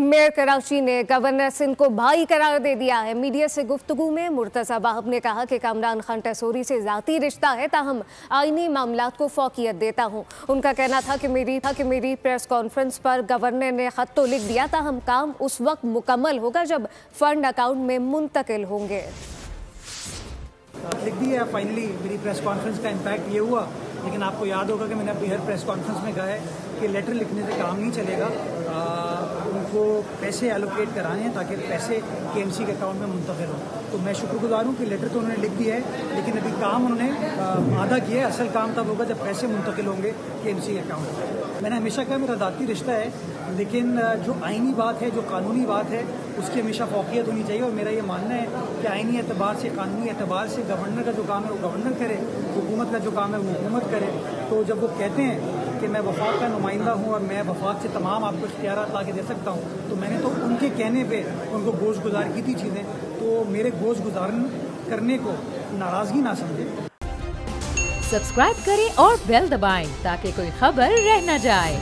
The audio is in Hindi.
मेयर कराची ने गवर्नर सिंध को भाई करार दे दिया है। मीडिया से गुफ्तगू में मुर्तज़ा वाहब ने कहा कि कामरान खान टैसूरी से ज़ाती रिश्ता है, ताहम आईनी मामलात को फौकियत देता हूँ। उनका कहना था कि मेरी प्रेस कॉन्फ्रेंस पर गवर्नर ने ख़त तो लिख दिया, ताहम काम उस वक्त मुकम्मल होगा जब फंड अकाउंट में मुंतकिल होंगे। लिख दिया फाइनली। मेरी प्रेस कॉन्फ्रेंस का इम्पैक्ट ये हुआ, लेकिन आपको याद होगा कि मैंने अपनी हर प्रेस कॉन्फ्रेंस में कहा है कि लेटर लिखने से काम नहीं चलेगा। उनको पैसे एलोकेट कराने हैं ताकि पैसे केएमसी के अकाउंट में मुंतकिल हो। तो मैं शुक्रगुजार हूँ कि लेटर तो उन्होंने लिख दिया है, लेकिन अभी काम उन्होंने आधा किया है। असल काम तब होगा जब पैसे मुंतकिल होंगे केएमसी के अकाउंट में। मैंने हमेशा कहा मेरा ज़ाती रिश्ता है, लेकिन जो आइनी बात है, जो कानूनी बात है, उसकी हमेशा फौकियत होनी चाहिए। और मेरा ये मानना है कि आइनी एतबार से, कानूनी एतबार से गवर्नर का जो काम है वो गवर्नर करे, हुकूमत का जो काम है वो हुकूमत करे। तो जब वो कहते हैं कि मैं वफाक का नुमाइंदा हूँ और मैं वफाक से तमाम आपको इख्तियारात ला के दे सकता हूँ, तो मैंने तो उनके कहने पे उनको गोश गुजार की थी चीज़ें। तो मेरे गोश गुजार करने को नाराज़गी ना समझे। सब्सक्राइब करें और बेल दबाएं ताकि कोई खबर रह न जाए।